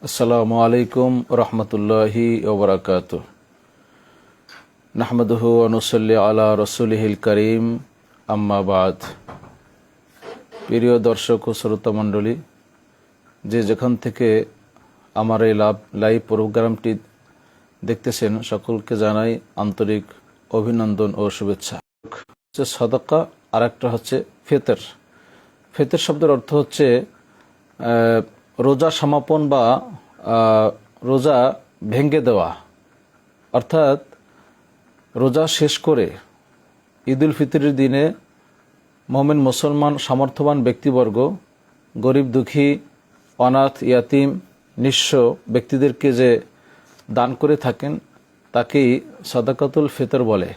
আসসালামু আলাইকুম রহমতুল্লাহি ওবরাকাতুহ। নাহমাদুহু ওয়া নুসাল্লি আলা রাসূলিহিল কারীম, আম্মা বাদ। প্রিয় দর্শক ও শ্রোতা মণ্ডলী, যে যেখান থেকে আমার এই লাইভ প্রোগ্রামটি দেখতেছেন, সকলকে জানাই আন্তরিক অভিনন্দন ও শুভেচ্ছা। হচ্ছে সাদাকা, আর একটা হচ্ছে ফিতর। ফিতর শব্দের অর্থ হচ্ছে রোজা সমাপন বা রোজা ভেঙে দেওয়া, অর্থাৎ রোজা শেষ করে ঈদুল ফিতরের দিনে মুমিন মুসলমান সামর্থ্যবান ব্যক্তিবর্গ গরিব দুঃখী অনাথ ইয়াতিম নিঃস্ব ব্যক্তিদেরকে যে দান করে থাকেন তাকেই সাদাকাতুল ফিতর বলে।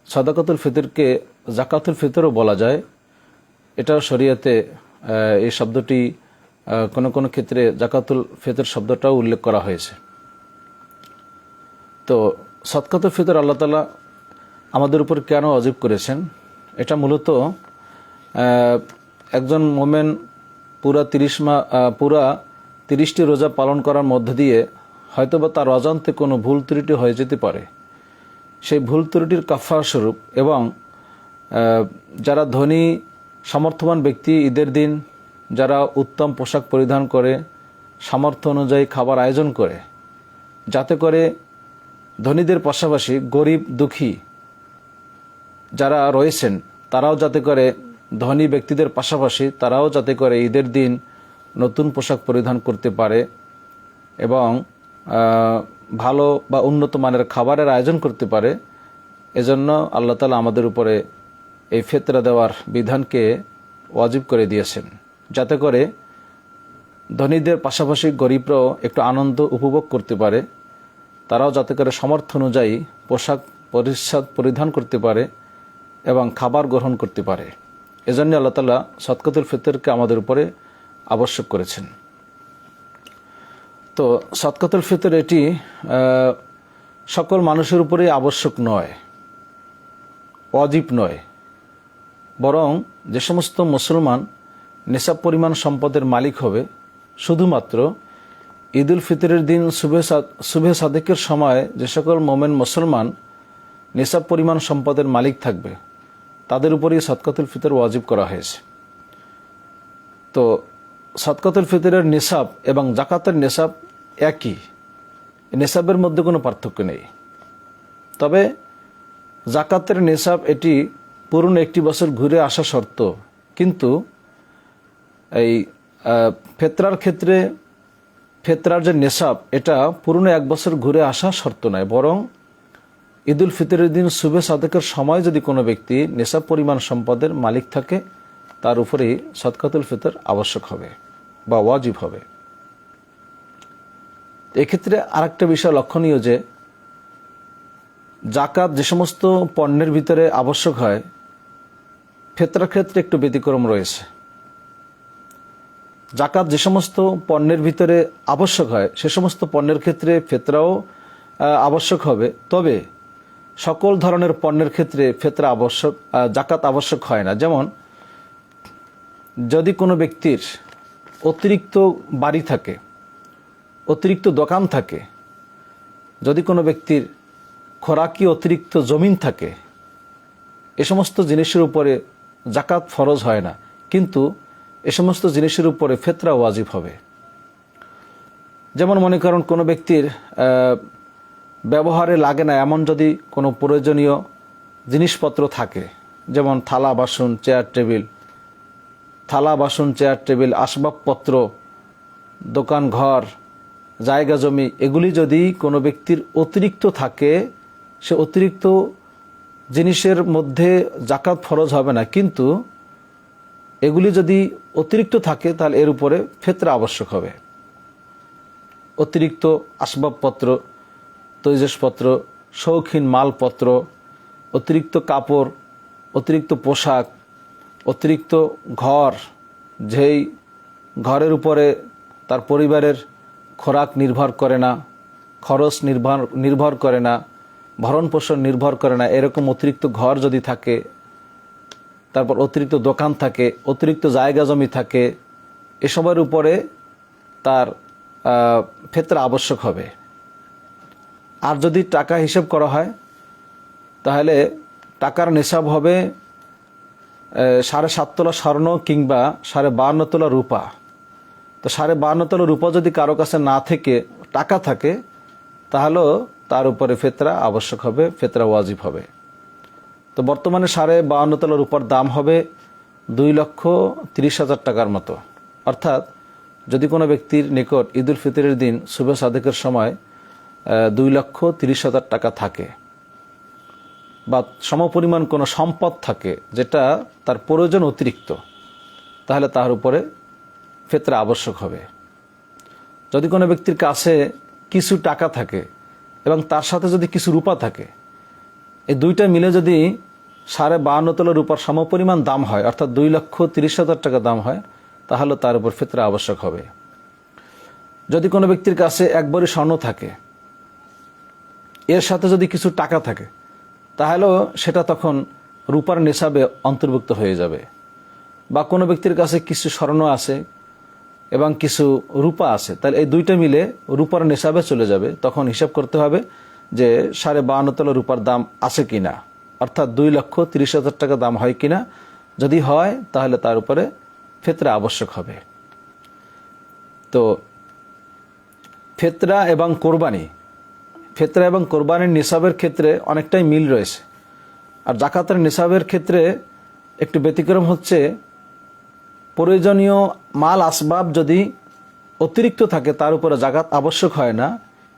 সাদাকাতুল ফিতরকে জাকাতুল ফিতরও বলা যায়। এটা শরীয়তে এই শব্দটি কোনো কোনো ক্ষেত্রে জাকাতুল ফিতর শব্দটাও উল্লেখ করা হয়েছে। তো সাদকাতুল ফিতর আল্লাহ তাআলা আমাদের উপর কেন ওয়াজিব করেছেন? এটা মূলত একজন মোমেন পুরা 30টি রোজা পালন করার মধ্য দিয়ে হয়তোবা তার অজান্তে কোনো ভুল ত্রুটি হয়ে যেতে পারে। সেই ভুল ত্রুটির কাফারা স্বরূপ এবং যারা ধনী সামর্থ্যবান ব্যক্তি ঈদের দিন যারা উত্তম পোশাক পরিধান করে সামর্থ্য অনুযায়ী খাবার আয়োজন করে, যাতে করে ধনীদের পাশাপাশি গরিব দুঃখী যারা রয়েছেন তারাও যাতে করে ধনী ব্যক্তিদের পাশাপাশি তারাও যাতে করে ঈদের দিন নতুন পোশাক পরিধান করতে পারে এবং ভালো বা উন্নত মানের খাবারের আয়োজন করতে পারে। এজন্য আল্লাহ তাআলা আমাদের উপরে এই ফিতরা দেওয়ার বিধানকে ওয়াজিব করে দিয়েছেন, যাতে করে ধনীদের পাশাপাশি গরিবরাও একটু আনন্দ উপভোগ করতে পারে, তারাও যাতে করে সামর্থ্য অনুযায়ী পোশাক পরিচ্ছদ পরিধান করতে পারে এবং খাবার গ্রহণ করতে পারে। এজন্য আল্লাহ তাআলা সাদকাতুল ফিতরকে আমাদের উপরে আবশ্যক করেছেন। তো সাদকাতুল ফিতর এটি সকল মানুষের উপরেই আবশ্যক নয়, ওয়াজিব নয়, বরং যে সমস্ত মুসলমান নিসাব পরিমাণ সম্পদের মালিক হবে, শুধুমাত্র ঈদুল ফিতরের দিন শুভে সাদেকের সময় যে সকল মোমেন মুসলমান নিসাব পরিমাণ সম্পদের মালিক থাকবে তাদের উপরই সাদকাতুল ফিতর ওয়াজিব করা হয়েছে। তো সাদকাতুল ফিতরের নিসাব এবং জাকাতের নিসাব একই, নিসাবের মধ্যে কোনো পার্থক্য নেই। তবে জাকাতের নিসাব এটি পুরনো একটি বছর ঘুরে আসা শর্ত, কিন্তু এই ফিতরার ক্ষেত্রে ফিতরার যে নিসাব এটা পুরনো এক বছর ঘুরে আসা শর্ত নয়, বরং ঈদুল ফিতরের দিন শুভে সাদেকের সময় যদি কোনো ব্যক্তি নিসাব পরিমাণ সম্পদের মালিক থাকে তার উপরেই সাদকাতুল ফিতর আবশ্যক হবে বা ওয়াজিব হবে। এক্ষেত্রে আরেকটা বিষয় লক্ষণীয় যে জাকাত যে সমস্ত পণ্যের ভিতরে আবশ্যক হয়, ফিতরার ক্ষেত্রে একটু ব্যতিক্রম রয়েছে। জাকাত যে সমস্ত পণ্যের ভিতরে আবশ্যক হয় সে সমস্ত পণ্যের ক্ষেত্রে ফিতরাও আবশ্যক হবে, তবে সকল ধরনের পণ্যের ক্ষেত্রে ফিতরা আবশ্যক, জাকাত আবশ্যক হয় না। যেমন যদি কোনো ব্যক্তির অতিরিক্ত বাড়ি থাকে, অতিরিক্ত দোকান থাকে, যদি কোনো ব্যক্তির খোরাকি অতিরিক্ত জমিন থাকে, এ সমস্ত জিনিসের উপরে জাকাত ফরজ হয় না, কিন্তু এ সমস্ত জিনিসের উপরে ফিতরা ওয়াজিব হবে। যেমন মনে করুন কোনো ব্যক্তির ব্যবহারে লাগে না এমন যদি কোনো প্রয়োজনীয় জিনিসপত্র থাকে, যেমন থালা বাসন চেয়ার টেবিল আসবাবপত্র, দোকান ঘর জায়গা জমি, এগুলি যদি কোনো ব্যক্তির অতিরিক্ত থাকে, সে অতিরিক্ত জিনিসের মধ্যে জাকাত ফরজ হবে না, কিন্তু এগুলি যদি অতিরিক্ত থাকে তাহলে এর উপরে ফিতরা আবশ্যক হবে। অতিরিক্ত আসবাবপত্র, তৈজসপত্র, শৌখিন মালপত্র, অতিরিক্ত কাপড়, অতিরিক্ত পোশাক, অতিরিক্ত ঘর, যেই ঘরের উপরে তার পরিবারের খোরাক নির্ভর করে না, খরচ নির্ভর করে না, ভরণ পোষণ নির্ভর করে না, এরকম অতিরিক্ত ঘর যদি থাকে, তারপর অতিরিক্ত দোকান থাকে, অতিরিক্ত জায়গা জমি থাকে, এসবের উপরে তার ফিতরা আবশ্যক হবে। আর যদি টাকা হিসাব করা হয় তাহলে টাকার নিসাব হবে 7.5 তোলা স্বর্ণ কিংবা 52.5 তোলা রূপা। তো 52.5 তোলা রূপা যদি কারো কাছে না থেকে টাকা থাকে তাহলেও তার উপরে ফিতরা আবশ্যক হবে, ফিতরা ওয়াজিব হবে। তো বর্তমানে 52.5 তোলা রূপার দাম হবে 2,30,000 টাকার মতো। অর্থাৎ যদি কোনো ব্যক্তির নিকট ঈদুল ফিতরের দিন শুভে সাদেকের সময় 2,30,000 টাকা থাকে বা সমপরিমাণ কোনো সম্পদ থাকে যেটা তার প্রয়োজন অতিরিক্ত, তাহলে তার উপরে ফিতরা আবশ্যক হবে। যদি কোনো ব্যক্তির কাছে কিছু টাকা থাকে এবং তার সাথে যদি কিছু রূপা থাকে, এই দুইটা মিলে যদি 52.5 তোলা রূপার সমপরিমাণ দাম হয়, অর্থাৎ 2,30,000 টাকা দাম হয়, তাহলে তার উপর ফিতরা আবশ্যক হবে। যদি কোনো ব্যক্তির কাছে একবারই স্বর্ণ থাকে, এর সাথে যদি কিছু টাকা থাকে, তাহলেও সেটা তখন রূপার নিসাবে অন্তর্ভুক্ত হয়ে যাবে। বা কোনো ব্যক্তির কাছে কিছু স্বর্ণ আছে এবং কিছু রূপা আছে, তাহলে এই দুইটা মিলে রূপার নিসাবে চলে যাবে। তখন হিসাব করতে হবে যে 52.5 তোলা রূপার দাম আছে কিনা, অর্থাৎ 2,30,000 টাকা দাম হয় কিনা। যদি হয় তাহলে তার উপরে ফিতরা আবশ্যক হবে। তো ফিতরা এবং কোরবানির নিসাবের ক্ষেত্রে অনেকটাই মিল রয়েছে। আর জাকাতের নিসাবের ক্ষেত্রে একটু ব্যতিক্রম হচ্ছে, প্রয়োজনীয় মাল আসবাব যদি অতিরিক্ত থাকে তার উপরে জাকাত আবশ্যক হয় না,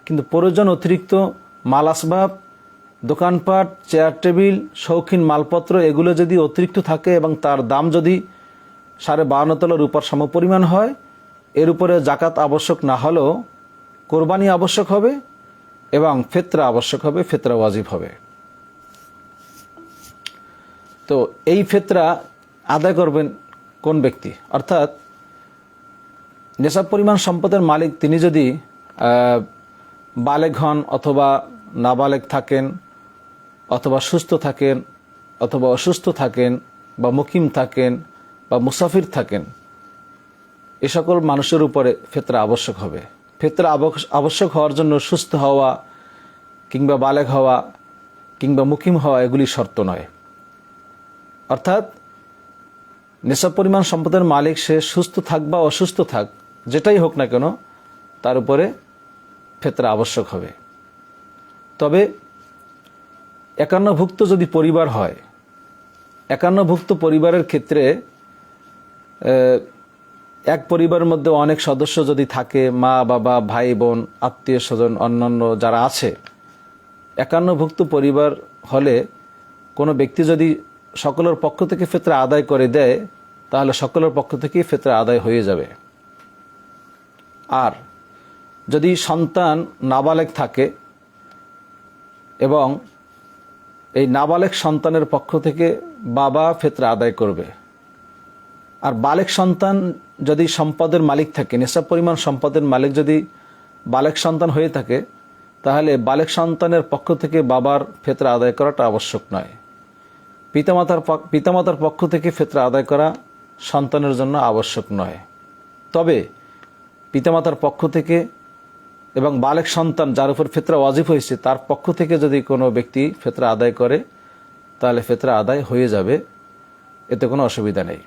কিন্তু প্রয়োজন অতিরিক্ত মাল আসবাব, দোকানপাট, চেয়ার টেবিল, শৌখিন মালপত্র এগুলো যদি অতিরিক্ত থাকে এবং তার দাম যদি 52.5 তোলা রূপার সমপরিমাণ হয়, এর উপরে জাকাত আবশ্যক না হলেও কোরবানি আবশ্যক হবে এবং ফিতরা আবশ্যক হবে, ফিতরা ওয়াজিব হবে। তো এই ফিতরা আদায় করবেন কোন ব্যক্তি? অর্থাৎ নেশাব পরিমাণ সম্পদের মালিক তিনি যদি বালেগ হন অথবা নাবালেগ থাকেন অথবা সুস্থ থাকেন অথবা অসুস্থ থাকেন বা মুকিম থাকেন বা মুসাফির থাকেন, এ সকল মানুষের উপরে ফিতরা আবশ্যক হবে। ফিতরা আবশ্যক হওয়ার জন্য সুস্থ হওয়া কিংবা বালেগ হওয়া কিংবা মুকিম হওয়া এগুলি শর্ত নয়। অর্থাৎ নেশাব পরিমাণ সম্পদের মালিক সে সুস্থ থাক বা অসুস্থ থাক, যেটাই হোক না কেন, তার উপরে ফিতরা আবশ্যক হবে। তবে 51ভুক্ত যদি পরিবার হয়, 51ভুক্ত পরিবারের ক্ষেত্রে এক পরিবারের মধ্যে অনেক সদস্য যদি থাকে, মা বাবা ভাই বোন আত্মীয় স্বজন অন্যান্য যারা আছে, 51ভুক্ত পরিবার হলে কোনো ব্যক্তি যদি সকলের পক্ষ থেকে ফিতরা আদায় করে দেয় তাহলে সকলের পক্ষ থেকেই ফিতরা আদায় হয়ে যাবে। আর যদি সন্তান নাবালেগ থাকে এবং এই নাবালেগ সন্তানের পক্ষ থেকে বাবা ফিতরা আদায় করবে, আর বালেগ সন্তান যদি সম্পদের মালিক থাকে, নিসাব পরিমাণ সম্পদের মালিক যদি বালেগ সন্তান হয়ে থাকে, তাহলে বালেগ সন্তানের পক্ষ থেকে বাবার ফিতরা আদায় করাটা আবশ্যক নয়। পিতামাতার পক্ষ থেকে ফিতরা আদায় করা সন্তানের জন্য আবশ্যক নয়। তবে পিতামাতার পক্ষ থেকে এবং বালেগ সন্তান যার উপর ফিতরা ওয়াজিব হয়েছে তার পক্ষ থেকে যদি কোনো ব্যক্তি ফিতরা আদায় করে তাহলে ফিতরা আদায় হয়ে যাবে, এতে কোনো অসুবিধা নেই।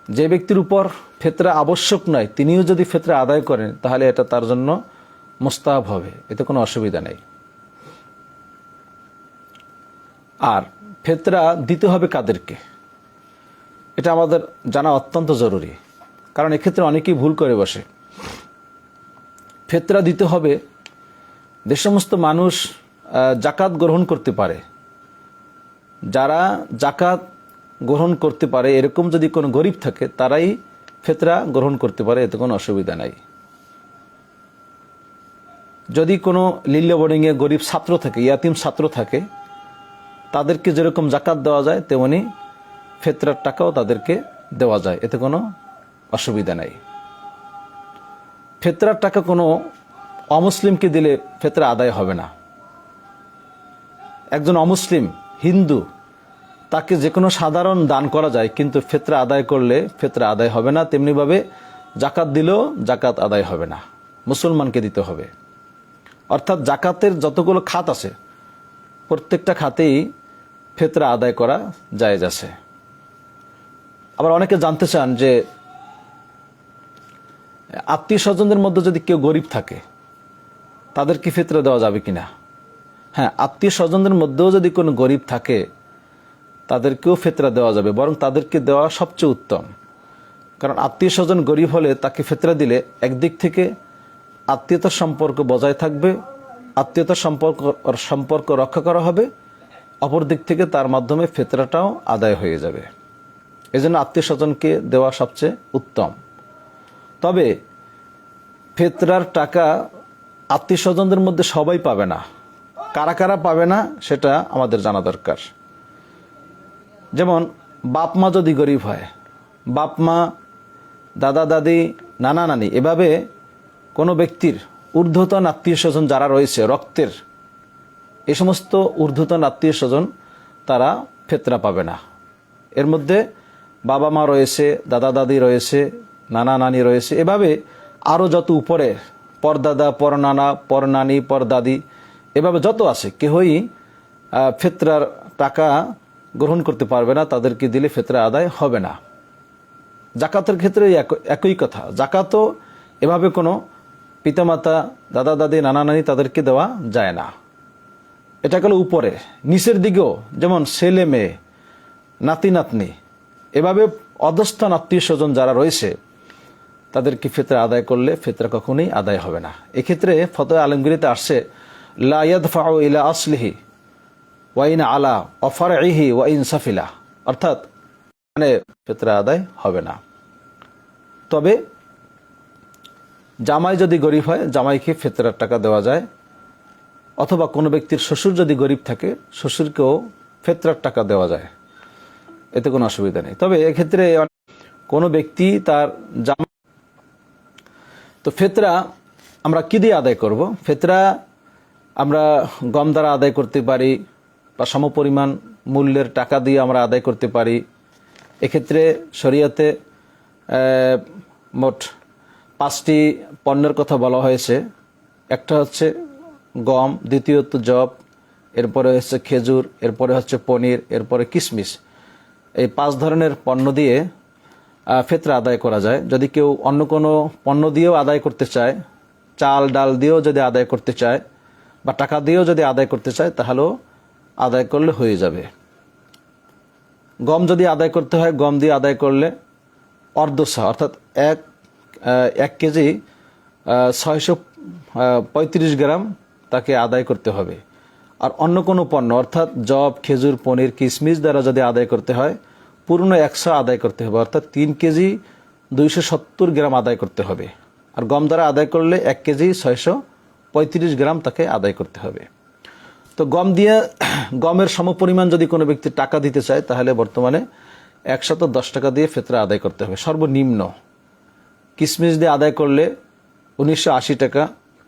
যে ব্যক্তির উপর ফিতরা আবশ্যক নয় তিনিও যদি ফিতরা আদায় করেন তাহলে এটা তার জন্য মুস্তাহাব হবে, এতে কোনো অসুবিধা নেই। আর ফিতরা দিতে হবে কাদেরকে, এটা আমাদের জানা অত্যন্ত জরুরি, কারণ এক্ষেত্রে অনেকেই ভুল করে বসে। ফিতরা দিতে হবে যে সমস্ত মানুষ জাকাত গ্রহণ করতে পারে, যারা জাকাত গ্রহণ করতে পারে এরকম যদি কোনো গরিব থাকে তারাই ফিতরা গ্রহণ করতে পারে, এতে কোনো অসুবিধা নাই। যদি কোনো লিল্লা বোর্ডিংয়ে গরিব ছাত্র থাকে, ইয়াতিম ছাত্র থাকে, তাদেরকে যেরকম জাকাত দেওয়া যায় তেমনি ফিতরার টাকাও তাদেরকে দেওয়া যায়, এতে কোনো অসুবিধা নাই। ফিতরার টাকা কোনো অমুসলিমকে দিলে ফিতরা আদায় হবে না। একজন অমুসলিম হিন্দু তাকে যে কোনো সাধারণ দান করা যায়, কিন্তু ফিতরা আদায় করলে ফিতরা আদায় হবে না। তেমনিভাবে জাকাত দিলেও জাকাত আদায় হবে না। মুসলমানকে দিতে হবে। অর্থাৎ জাকাতের যতগুলো খাত আছে প্রত্যেকটা খাতেই ফিতরা আদায় করা জায়েজ আছে। আবার অনেকে জানতে চান যে আত্মীয় স্বজনদের মধ্যে যদি কেউ গরিব থাকে তাদের কি ফিতরা দেওয়া যাবে কিনা। হ্যাঁ, আত্মীয় স্বজনদের মধ্যেও যদি কোনো গরিব থাকে তাদেরকেও ফিতরা দেওয়া যাবে, বরং তাদেরকে দেওয়া সবচেয়ে উত্তম। কারণ আত্মীয় স্বজন গরিব হলে তাকে ফিতরা দিলে একদিক থেকে আত্মীয়তার সম্পর্ক বজায় থাকবে, আত্মীয়তার সম্পর্ক রক্ষা করা হবে, অপর দিক থেকে তার মাধ্যমে ফিতরাটাও আদায় হয়ে যাবে। এজন্য আত্মীয় স্বজনকে দেওয়া সবচেয়ে উত্তম। তবে ফিতরার টাকা আত্মীয় স্বজনদের মধ্যে সবাই পাবে না। কারা কারা পাবে না সেটা আমাদের জানা দরকার। যেমন বাপ মা যদি গরিব হয়, বাপ মা, দাদা দাদি, নানা নানি, এভাবে কোনো ব্যক্তির ঊর্ধ্বতন আত্মীয় স্বজন যারা রয়েছে রক্তের, এই সমস্ত ঊর্ধ্বতন আত্মীয় স্বজন তারা ফিতরা পাবে না। এর মধ্যে বাবা মা রয়েছে, দাদা দাদি রয়েছে, নানা নানি রয়েছে, এভাবে আরও যত উপরে পরদাদা, পরনানা, পরনানি, পরদাদি, এভাবে যত আছে কেহই ফিতরার টাকা গ্রহণ করতে পারবে না, তাদেরকে দিলে ফিতরা আদায় হবে না। জাকাতের ক্ষেত্রে একই কথা। জাকাতও এভাবে কোনো পিতামাতা, দাদা দাদি, নানা নানি তাদেরকে দেওয়া যায় না। এটা গেল উপরে। নিচের দিকেও যেমন ছেলে মেয়ে, নাতি নাতনি, এভাবে অধস্থান আত্মীয় স্বজন যারা রয়েছে তাদেরকে ফিতরা আদায় করলে ফিতরা কখনোই আদায় হবে না। এক্ষেত্রে ফতোয়া আলমগীরিতে আসছে লা ইয়াদফাউ ইলা আসলিহি ওয়া ইন আলা ওয়া ফারইহি ওয়া ইন সাফিলা, অর্থাৎ মানে ফিতরা আদায় হবে না। তবে জামাই যদি গরিব হয় জামাইকে ফিতরার টাকা দেওয়া যায়, অথবা কোনো ব্যক্তির শ্বশুর যদি গরিব থাকে শ্বশুরকেও ফিতরার টাকা দেওয়া যায়, এতে কোনো অসুবিধা নেই। তবে এক্ষেত্রে কোনো ব্যক্তি তার জামাই, তো ফিতরা আমরা কি দিয়ে আদায় করব? ফিতরা আমরা গম দ্বারা আদায় করতে পারি বা সমপরিমাণ মূল্যের টাকা দিয়ে আমরা আদায় করতে পারি। এক্ষেত্রে শরীয়তে মোট 5টি পণ্যের কথা বলা হয়েছে। একটা হচ্ছে গম, দ্বিতীয়ত জব, এরপরে হচ্ছে খেজুর, এরপরে হচ্ছে পনির, এরপরে কিশমিশ। এই 5 ধরনের পণ্য দিয়ে ফিতরা আদায় করা যায়। যদি কেউ অন্য কোনো পণ্য দিয়েও আদায় করতে চায়, চাল ডাল দিয়েও যদি আদায় করতে চায় বা টাকা দিয়েও যদি আদায় করতে চায় তাহলেও আদায় করলে হয়ে যাবে। গম যদি আদায় করতে হয় গম দিয়ে আদায় করলে অর্ধসা, অর্থাৎ 1 কেজি 635 গ্রাম তাকে আদায় করতে হবে। আর অন্য কোনো পণ্য অর্থাৎ জব, খেজুর, পনির, কিশমিশ দ্বারা যদি আদায় করতে হয় পূর্ণ 100 আদায় করতে হবে, অর্থাৎ 3 কেজি 270 গ্রাম আদায় করতে হবে। আর গম দ্বারা আদায় করলে 1 কেজি 635 গ্রাম তাকে আদায় করতে হবে। তো গমের সমপরিমাণ যদি কোনো ব্যক্তি টাকা দিতে চায় তাহলে বর্তমানে 110 টাকা দিয়ে ফিতরা আদায় করতে হবে সর্বনিম্ন। কিশমিশ দিয়ে আদায় করলে 1980 টাকা,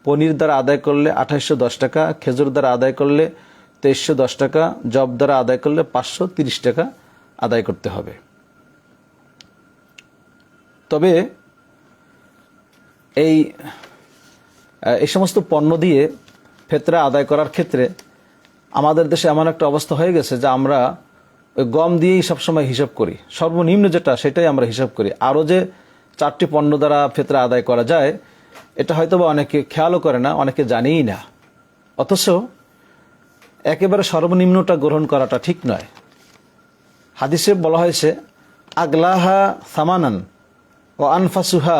পনির দ্বারা আদায় করলে 2810 টাকা, খেজুর দ্বারা আদায় করলে 2310 টাকা, জব দ্বারা আদায় করলে 530 টাকা আদায় করতে হবে। তবে এই সমস্ত পণ্য দিয়ে ফিতরা আদায় করার ক্ষেত্রে আমাদের দেশে এমন একটা অবস্থা হয়ে গেছে যে আমরা ওই গম দিয়েই সবসময় হিসাব করি, সর্বনিম্ন যেটা সেটাই আমরা হিসাব করি। আরও যে 4টি পণ্য দ্বারা ফিতরা আদায় করা যায় এটা হয়তোবা অনেকে খেয়ালও করে না, অনেকে জানেই না। অথচ একেবারে সর্বনিম্নটা গ্রহণ করাটা ঠিক নয়। হাদিসে বলা হয়েছে আগলাহা সামানান ও আনফাসুহা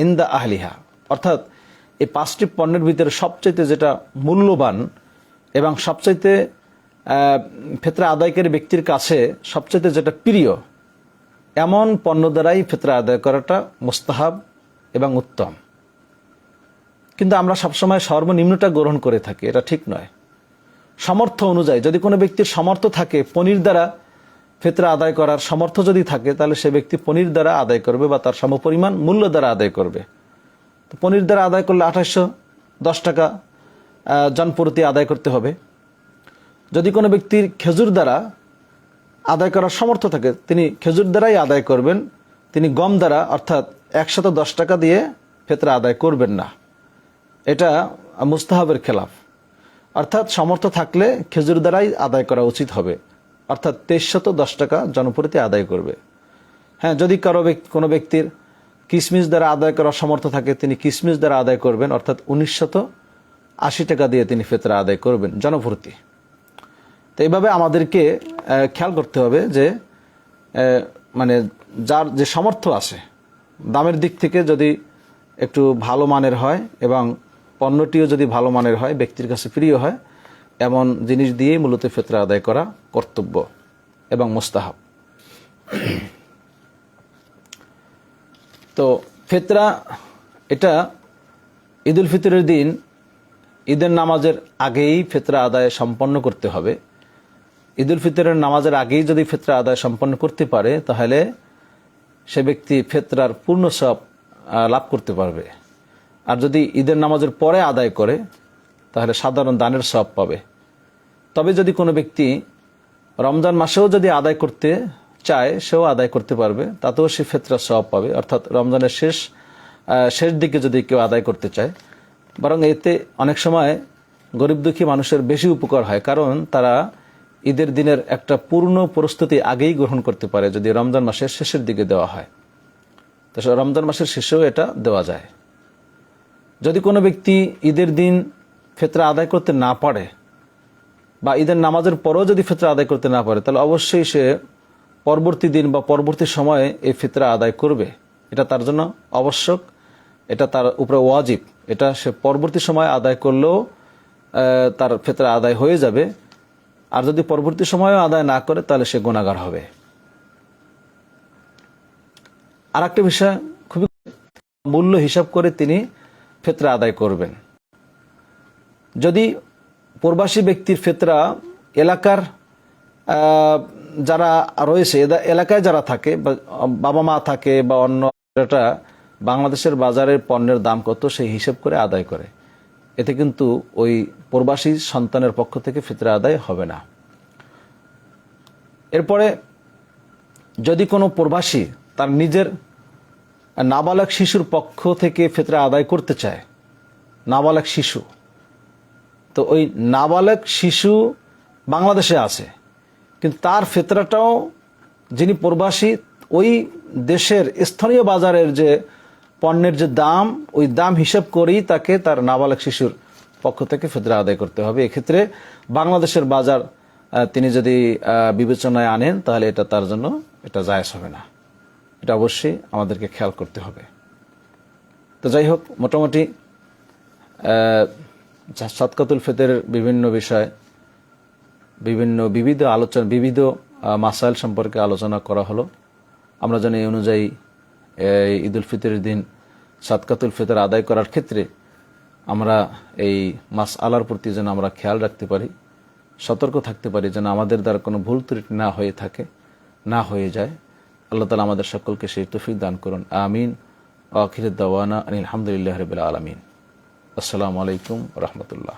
ইনদা আহলিহা, অর্থাৎ এই 5টি পণ্যের ভিতরে সবচাইতে যেটা মূল্যবান এবং সবচাইতে ফিতরা আদায়কারী ব্যক্তির কাছে সবচাইতে যেটা প্রিয় এমন পণ্য দ্বারাই ফিতরা আদায় করাটা মুস্তাহাব এবং উত্তম। কিন্তু আমরা সবসময় সর্বনিম্নটা গ্রহণ করে থাকি, এটা ঠিক নয়। সামর্থ্য অনুযায়ী যদি কোনো ব্যক্তির সামর্থ্য থাকে পনির দ্বারা ফিতরা আদায় করার সামর্থ্য যদি থাকে তাহলে সে ব্যক্তি পনির দ্বারা আদায় করবে বা তার সমপরিমাণ মূল্য দ্বারা আদায় করবে। তো পনির দ্বারা আদায় করলে 2810 টাকা জনপ্রতি আদায় করতে হবে। যদি কোনো ব্যক্তির খেজুর দ্বারা আদায় করার সামর্থ্য থাকে তিনি খেজুর দ্বারাই আদায় করবেন, তিনি গম দ্বারা অর্থাৎ 110 টাকা দিয়ে ফিতরা আদায় করবেন না। এটা মুস্তাহাবের খেলাফ, অর্থাৎ সামর্থ্য থাকলে খেজুর দ্বারাই আদায় করা উচিত হবে, অর্থাৎ 2310 টাকা জনপ্রতি আদায় করবে। হ্যাঁ, যদি কোনো ব্যক্তির কিসমিস দ্বারা আদায় করার সামর্থ্য থাকে তিনি কিসমিস দ্বারা আদায় করবেন, অর্থাৎ 1980 টাকা দিয়ে তিনি ফিতরা আদায় করবেন জনপ্রতি। তো এইভাবে আমাদেরকে খেয়াল করতে হবে যে মানে যার যে সামর্থ্য আছে, দামের দিক থেকে যদি একটু ভালো মানের হয় এবং পণ্যটিও যদি ভালো মানের হয়, ব্যক্তির কাছে প্রিয় হয়, এমন জিনিস দিয়েই মূলত ফিতরা আদায় করা কর্তব্য এবং মুস্তাহাব। তো ফিতরা এটা ঈদুল ফিতরের দিন ঈদের নামাজের আগেই ফিতরা আদায় সম্পন্ন করতে হবে। ঈদুল ফিতরের নামাজের আগেই যদি ফিতরা আদায় সম্পন্ন করতে পারে তাহলে সে ব্যক্তি ফিতরার পূর্ণ সওয়াব লাভ করতে পারবে। আর যদি ঈদের নামাজের পরে আদায় করে তাহলে সাধারণ দানের সওয়াব পাবে। তবে যদি কোনো ব্যক্তি রমজান মাসেও যদি আদায় করতে চায় সেও আদায় করতে পারবে, তাতেও সে ফিতরার সওয়াব পাবে। অর্থাৎ রমজানের শেষ দিকে যদি কেউ আদায় করতে চায়, বরং এতে অনেক সময় গরিব দুঃখী মানুষের বেশি উপকার হয়, কারণ তারা ঈদের দিনের একটা পূর্ণ প্রস্তুতি আগেই গ্রহণ করতে পারে যদি রমজান মাসের শেষের দিকে দেওয়া হয়। তো রমজান মাসের শেষেও এটা দেওয়া যায়। যদি কোনো ব্যক্তি ঈদের দিন ফিতরা আদায় করতে না পারে বা ঈদের নামাজের পরেও যদি ফিতরা আদায় করতে না পারে, তাহলে অবশ্যই সে পরবর্তী দিন বা পরবর্তী সময়ে এই ফিতরা আদায় করবে। এটা তার জন্য আবশ্যক, এটা তার উপরে ওয়াজিব। এটা সে পরবর্তী সময় আদায় করলেও তার ফিতরা আদায় হয়ে যাবে। আর যদি পরবর্তী সময়েও আদায় না করে তাহলে সে গুনাহগার হবে। আর একটা বিষয়, খুবই মূল্য হিসাব করে তিনি ফিতরা আদায় করবেন। যদি প্রবাসী ব্যক্তির ফিতরা এলাকার যারা রয়েছে, এলাকায় যারা থাকে, বাবা মা থাকে বা অন্য, বাংলাদেশের বাজারের পণ্যের দাম কত সেই হিসাব করে আদায় করে, এতে কিন্তু ওই প্রবাসী সন্তানের পক্ষ থেকে ফিতরা আদায় হবে না। এরপরে যদি কোনো প্রবাসী তার নিজের নাবালক শিশুর পক্ষ থেকে ফিতরা আদায় করতে চায়, নাবালক শিশু, তো ওই নাবালক শিশু বাংলাদেশে আছে, কিন্তু তার ফিতরাটাও যিনি প্রবাসী ওই দেশের স্থানীয় বাজারের যে পণ্যের যে দাম, ওই দাম হিসাব করেই তাকে তার নাবালক শিশুর পক্ষ থেকে ফিতরা আদায় করতে হবে। এক্ষেত্রে বাংলাদেশের বাজার তিনি যদি বিবেচনায় আনেন তাহলে এটা তার জন্য এটা জায়েজ হবে না। এটা অবশ্যই আমাদেরকে খেয়াল করতে হবে। তো যাই হোক, মোটামুটি সাদকাতুল ফিতরের বিভিন্ন বিষয়, বিবিধ মাসাইল সম্পর্কে আলোচনা করা হলো। আমরা জানি এই অনুযায়ী ঈদুল ফিতরের দিন সাদকাতুল ফিতর আদায় করার ক্ষেত্রে আমরা এই মাসআলার প্রতি যেন আমরা খেয়াল রাখতে পারি, সতর্ক থাকতে পারি, যেন আমাদের দ্বারা কোনো ভুল ত্রুটি না হয়ে যায়। আল্লাহ তাআলা আমাদের সকলকে সেই তৌফিক দান করুন। আমিন। আখির দাওয়ানা আলহামদুলিল্লাহি রাব্বিল আলামিন। আসসালামু আলাইকুম ওয়া রাহমাতুল্লাহ।